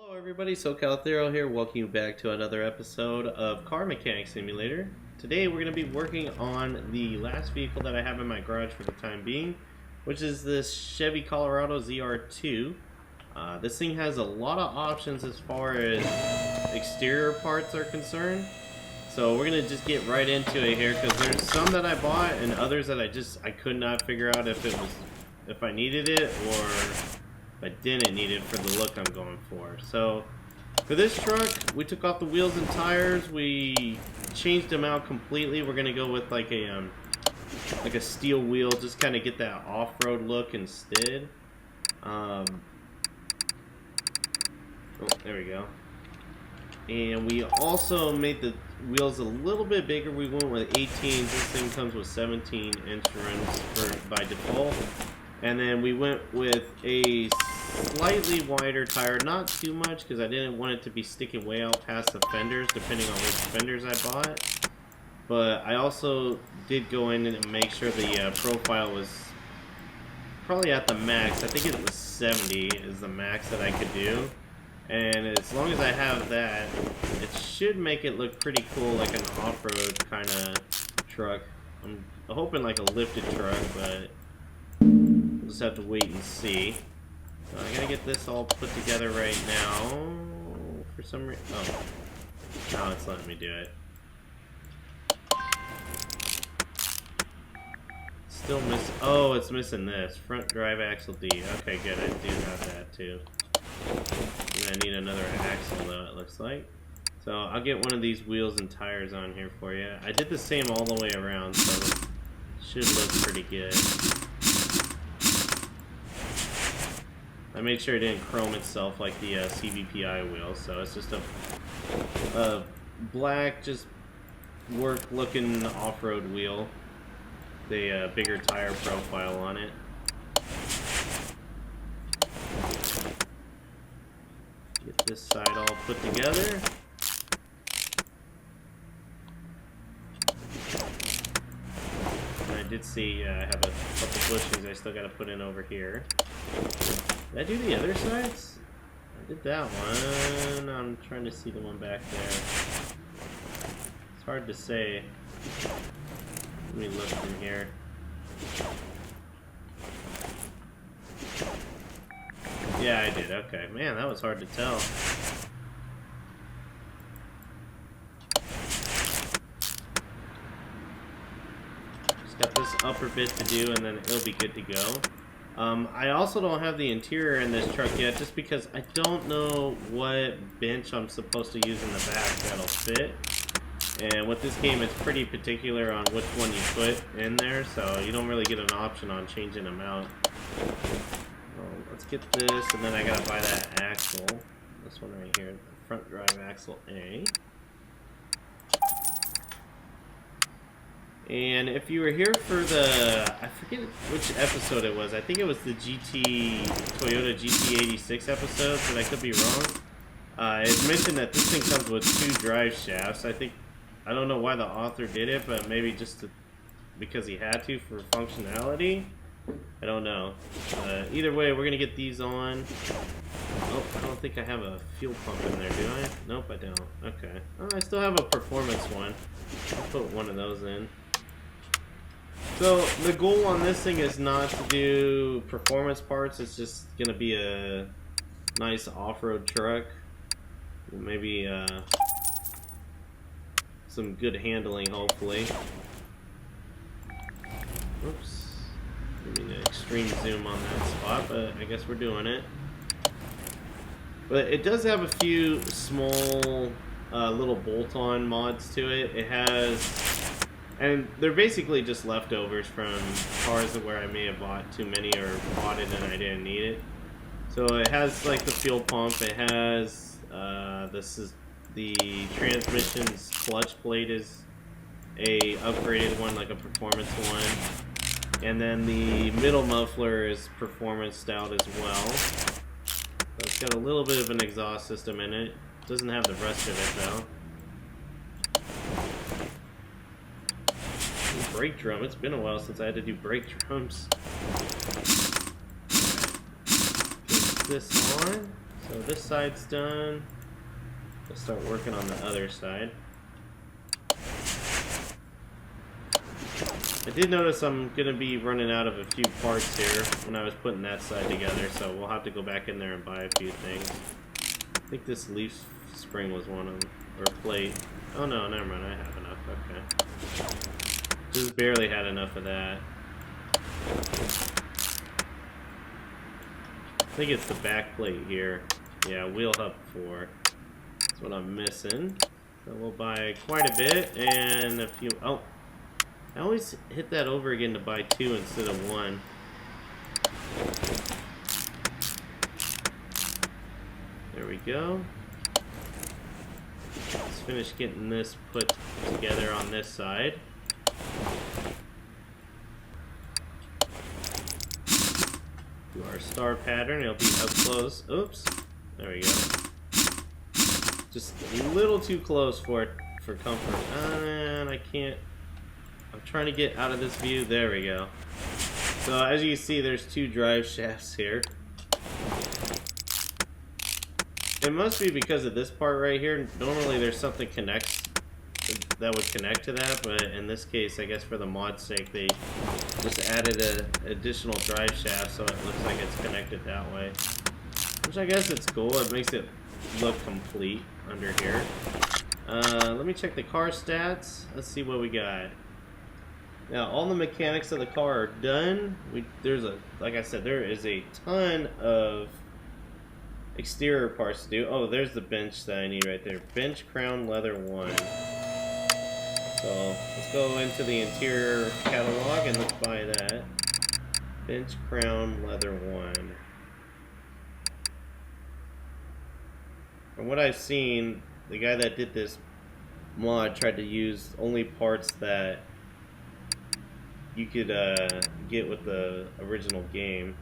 Hello everybody, SoCal Thero here. Welcome you back to another episode of Car Mechanic Simulator. Today we're going to be working on the last vehicle that I have in my garage for the time being, which is this Chevy Colorado ZR2. This thing has a lot of options as far as exterior parts are concerned. So we're going to just get right into it here, because there's some that I bought and others that I could not figure out if I needed it or I didn't need it for the look I'm going for. So for this truck, we took off the wheels and tires. We changed them out completely. We're gonna go with like a steel wheel, just kind of get that off-road look instead. Oh, there we go. And we also made the wheels a little bit bigger. We went with 18s. This thing comes with 17-inch rims by default. And then we went with a slightly wider tire, not too much, because I didn't want it to be sticking way out past the fenders, depending on which fenders I bought. But I also did go in and make sure the profile was probably at the max. I think it was 70 is the max that I could do. And as long as I have that, it should make it look pretty cool, like an off-road kind of truck. I'm hoping like a lifted truck, but we'll just have to wait and see. So I gotta get this all put together right now. For some reason, oh, now it's letting me do it. Still miss. Oh, it's missing this front drive axle D. Okay, good. I do have that too. And I need another axle though, it looks like. So I'll get one of these wheels and tires on here for you. I did the same all the way around, so it should look pretty good. I made sure it didn't chrome itself like the CVPI wheel, so it's just a black, just work-looking off-road wheel. The bigger tire profile on it. Get this side all put together. And I did see I have a couple bushings I still got to put in over here. Did I do the other sides? I did that one. I'm trying to see the one back there. It's hard to say. Let me look from here. Yeah, I did. Okay. Man, that was hard to tell. Just got this upper bit to do, and then it'll be good to go. I also don't have the interior in this truck yet, just because I don't know what bench I'm supposed to use in the back that'll fit. And with this game, it's pretty particular on which one you put in there, so you don't really get an option on changing them out. Well, let's get this, and then I gotta buy that axle. This one right here, the front drive axle A. And if you were here for the, I forget which episode it was. I think it was the Toyota GT86 episode, but I could be wrong. It mentioned that this thing comes with 2 drive shafts. I don't know why the author did it, but maybe just because he had to for functionality. I don't know. Either way, we're gonna get these on. Oh, I don't think I have a fuel pump in there, do I? Nope, I don't. Okay. Oh, I still have a performance one. I'll put one of those in. So the goal on this thing is not to do performance parts. It's just gonna be a nice off-road truck. Maybe some good handling, hopefully. Oops. Give me an extreme zoom on that spot, but I guess we're doing it. But it does have a few small little bolt-on mods to it. It has, and they're basically just leftovers from cars where I may have bought too many or bought it and I didn't need it. So it has like the fuel pump. It has this is the transmission's clutch plate is a upgraded one, like a performance one. And then the middle muffler is performance styled as well. So it's got a little bit of an exhaust system in it. Doesn't have the rest of it though. Brake drum. It's been a while since I had to do brake drums. Get this on. So this side's done. Let's start working on the other side. I did notice I'm going to be running out of a few parts here when I was putting that side together, so we'll have to go back in there and buy a few things. I think this leaf spring was one of them, or plate. Oh no, never mind, I have enough, okay. Just barely had enough of that. I think it's the back plate here. Yeah, wheel hub 4. That's what I'm missing. So we'll buy quite a bit and a few. Oh, I always hit that over again to buy 2 instead of 1. There we go. Let's finish getting this put together on this side. Do our star pattern. It'll be up close. Oops. There we go. Just a little too close for comfort. And I can't. I'm trying to get out of this view. There we go. So as you see, there's 2 drive shafts here. It must be because of this part right here. Normally there's something that would connect to that, but in this case, I guess for the mod's sake, they just added an additional drive shaft so it looks like it's connected that way. Which I guess it's cool. It makes it look complete under here. Let me check the car stats. Let's see what we got. Now, all the mechanics of the car are done. Like I said, there is a ton of exterior parts to do. Oh, there's the bench that I need right there. Bench crown leather 1. So let's go into the interior catalog and let's buy that. Bench crown leather 1. From what I've seen, the guy that did this mod tried to use only parts that you could get with the original game.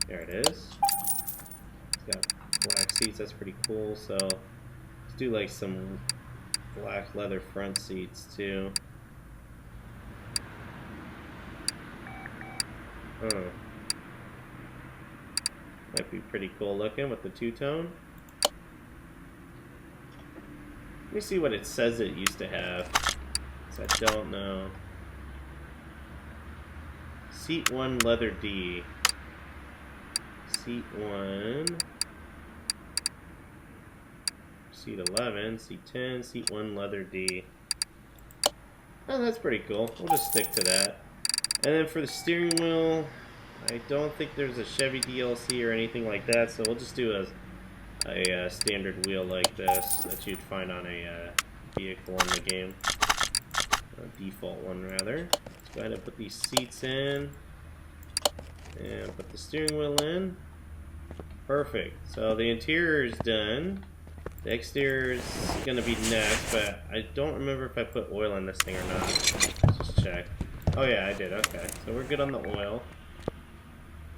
There it is. It's got black seats, that's pretty cool. So let's do like some black leather front seats too. Oh. Might be pretty cool looking with the two-tone. Let me see what it says it used to have, because I don't know. Seat 1 leather D. Seat 1. Seat 11, seat 10, seat 1 leather D. Oh, that's pretty cool. We'll just stick to that. And then for the steering wheel, I don't think there's a Chevy DLC or anything like that, so we'll just do a standard wheel like this that you'd find on a vehicle in the game. A default one, rather. Let's go ahead and put these seats in. And put the steering wheel in. Perfect. So the interior is done. The exterior is going to be next, but I don't remember if I put oil in this thing or not. Let's just check. Oh yeah, I did. Okay. So we're good on the oil.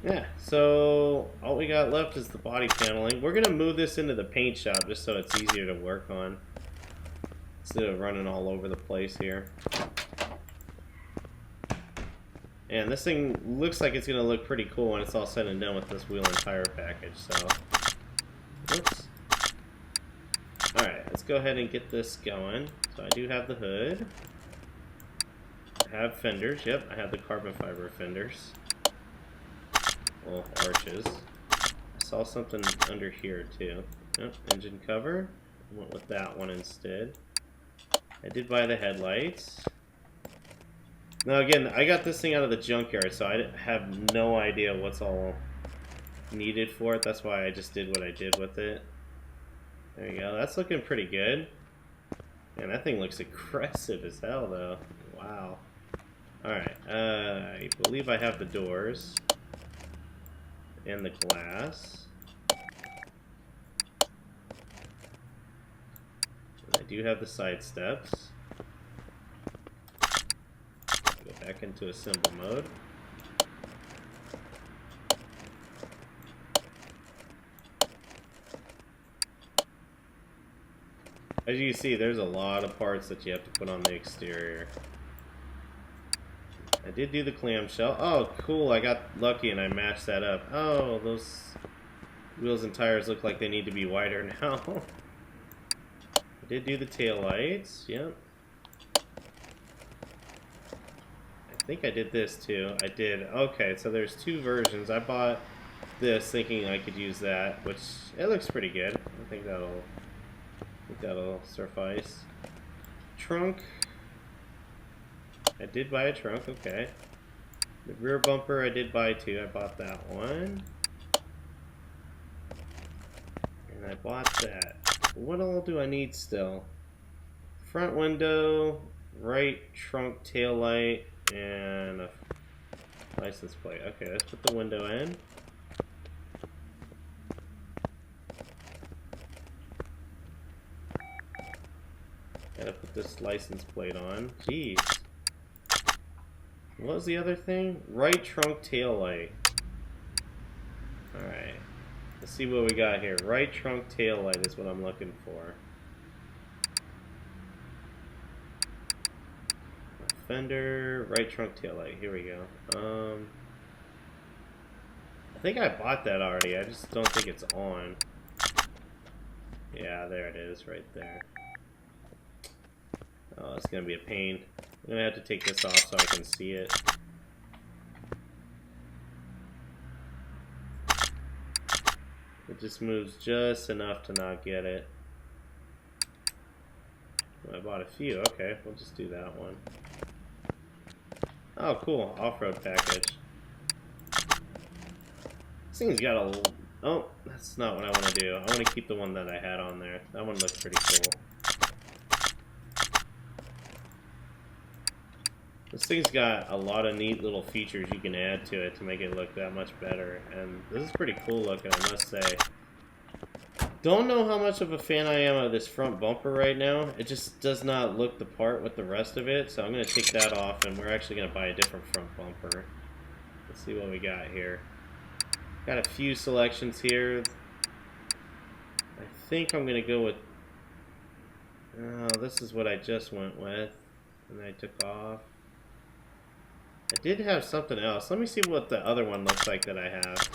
Yeah, so all we got left is the body paneling. We're going to move this into the paint shop just so it's easier to work on, instead of running all over the place here. And this thing looks like it's going to look pretty cool when it's all said and done with this wheel and tire package. So, oops. Alright, let's go ahead and get this going. So I do have the hood. I have fenders. Yep, I have the carbon fiber fenders. Little arches. I saw something under here too. Yep, engine cover. I went with that one instead. I did buy the headlights. Now again, I got this thing out of the junkyard, so I have no idea what's all needed for it. That's why I just did what I did with it. There you go. That's looking pretty good. Man, that thing looks aggressive as hell though. Wow. Alright, I believe I have the doors. And the glass. And I do have the side steps. Go back into assemble mode. As you see, there's a lot of parts that you have to put on the exterior. I did do the clamshell. Oh, cool. I got lucky and I matched that up. Oh, those Wheels and tires look like they need to be wider now. I did do the tail lights, yep. I think I did this too. I did. Okay, so there's two versions. I bought this thinking I could use that, which it looks pretty good. I think that'll suffice. Trunk. I did buy a trunk, okay. The rear bumper I did buy too. I bought that one. And I bought that. What all do I need still? Front window, right trunk tail light, and a license plate. Okay, let's put the window in. Gotta put this license plate on. Jeez. What was the other thing? Right trunk tail light. Alright. Let's see what we got here. Right trunk tail light is what I'm looking for. Fender, right trunk tail light. Here we go. I think I bought that already. I just don't think it's on. Yeah, there it is, right there. Oh, it's gonna be a pain. I'm gonna have to take this off so I can see it. It just moves just enough to not get it. I bought a few. Okay, we'll just do that one. Oh, cool. Off-road package. This thing's got a... Oh, that's not what I want to do. I want to keep the one that I had on there. That one looks pretty cool. This thing's got a lot of neat little features you can add to it to make it look that much better. And this is pretty cool looking, I must say. Don't know how much of a fan I am of this front bumper right now. It just does not look the part with the rest of it. So I'm going to take that off and we're actually going to buy a different front bumper. Let's see what we got here. Got a few selections here. I think I'm going to go with... Oh, this is what I just went with. And I took off. I did have something else. Let me see what the other one looks like that I have.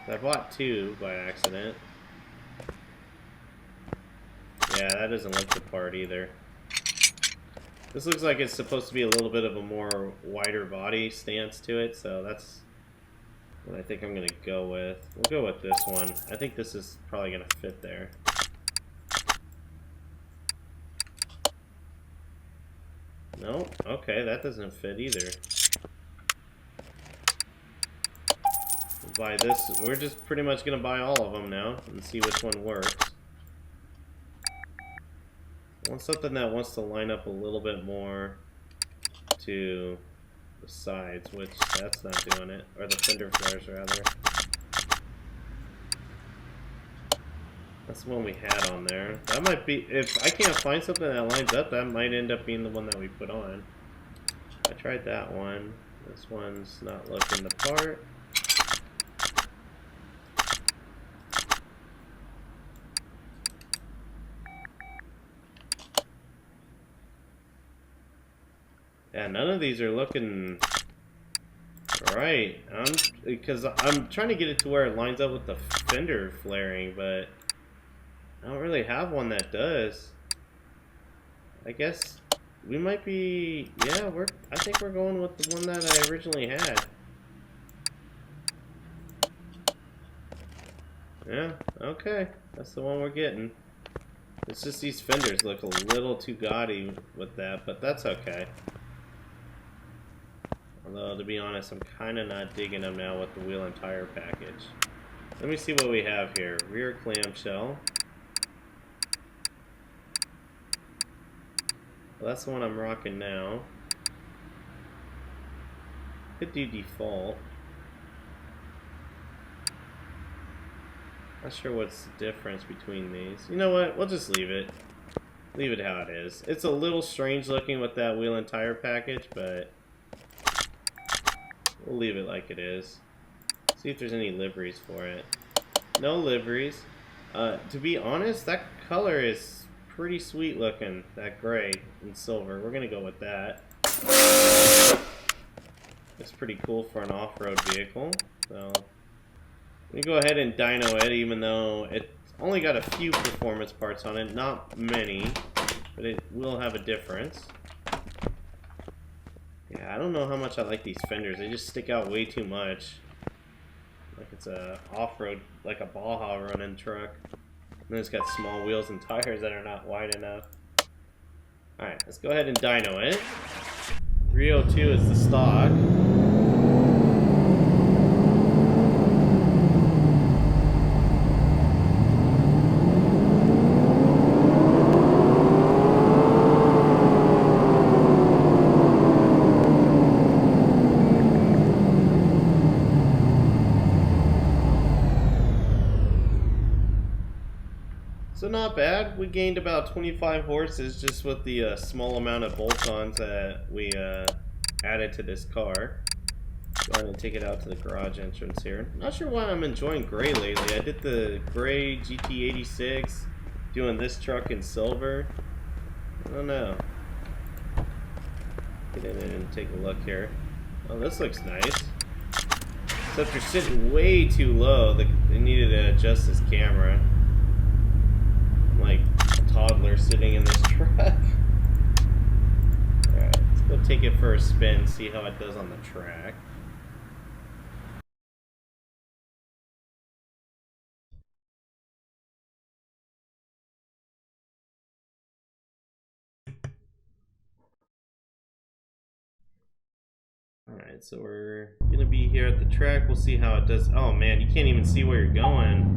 I bought two by accident. Yeah, that doesn't look the part either. This looks like it's supposed to be a little bit of a more wider body stance to it, so that's what I think I'm going to go with. We'll go with this one. I think this is probably going to fit there. No? Okay, that doesn't fit either. We'll buy this. We're just pretty much going to buy all of them now and see which one works. I want something that wants to line up a little bit more to the sides, which that's not doing it. Or the fender flares, rather. That's the one we had on there. That might be, if I can't find something that lines up, that might end up being the one that we put on. I tried that one. This one's not looking the part. Yeah, none of these are looking right. Because I'm trying to get it to where it lines up with the fender flaring, but I don't really have one that does. I guess we might be, yeah, I think we're going with the one that I originally had. Yeah, okay. That's the one we're getting. It's just these fenders look a little too gaudy with that, but that's okay. Although, to be honest, I'm kind of not digging them now with the wheel and tire package. Let me see what we have here. Rear clamshell. Well, that's the one I'm rocking now. Could do default. Not sure what's the difference between these. You know what? We'll just leave it. Leave it how it is. It's a little strange looking with that wheel and tire package, but we'll leave it like it is. See if there's any liveries for it. No liveries. To be honest, that color is pretty sweet looking. That gray and silver. We're gonna go with that. It's pretty cool for an off-road vehicle. So me go ahead and dyno it, even though it's only got a few performance parts on it, not many, but it will have a difference. Yeah, I don't know how much I like these fenders. They just stick out way too much. Like it's a off-road, like a Baja running truck. And then it's got small wheels and tires that are not wide enough. Alright, let's go ahead and dyno it. 302 is the stock. So not bad. We gained about 25 horses just with the small amount of bolt-ons that we added to this car. Go ahead and take it out to the garage entrance here. Not sure why I'm enjoying gray lately. I did the gray GT86, doing this truck in silver. I don't know. Get in and take a look here. Oh, this looks nice. Except you're sitting way too low. They needed to adjust this camera. Like a toddler sitting in this truck. Alright, let's go take it for a spin, see how it does on the track. Alright, so we're gonna be here at the track. We'll see how it does. Oh man, you can't even see where you're going.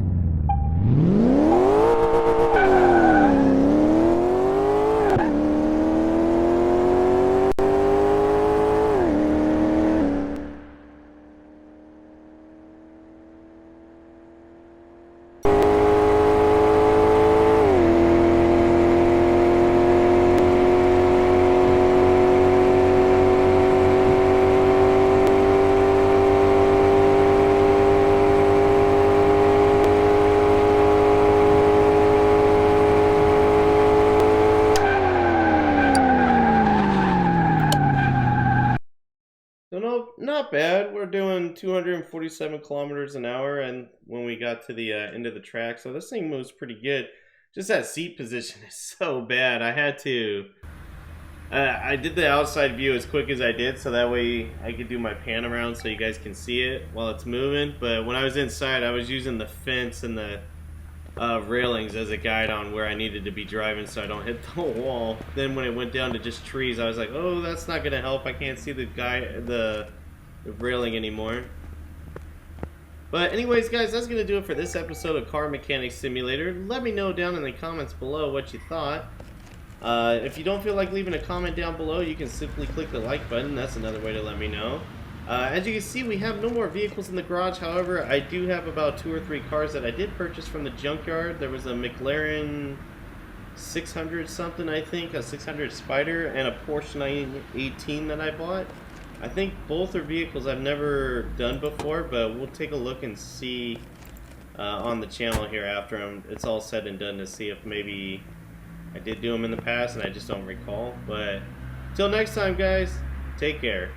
So no, not bad. We're doing 247 kilometers an hour, and when we got to the end of the track, so this thing moves pretty good. Just that seat position is so bad. I had to. I did the outside view as quick as I did, so that way I could do my pan around so you guys can see it while it's moving. But when I was inside, I was using the fence and the railings as a guide on where I needed to be driving so I don't hit the wall. Then when it went down to just trees, I was like, oh, that's not gonna help. I can't see the railing anymore. But anyways, guys, that's gonna do it for this episode of Car Mechanic Simulator. Let me know down in the comments below what you thought. If you don't feel like leaving a comment down below, you can simply click the like button. That's another way to let me know. As you can see, we have no more vehicles in the garage. However, I do have about 2 or 3 cars that I did purchase from the junkyard. There was a McLaren 600 something, I think, a 600 Spider, and a Porsche 918 that I bought. I think both are vehicles I've never done before, but we'll take a look and see on the channel here after it's all said and done to see if maybe I did do them in the past and I just don't recall. But till next time, guys, take care.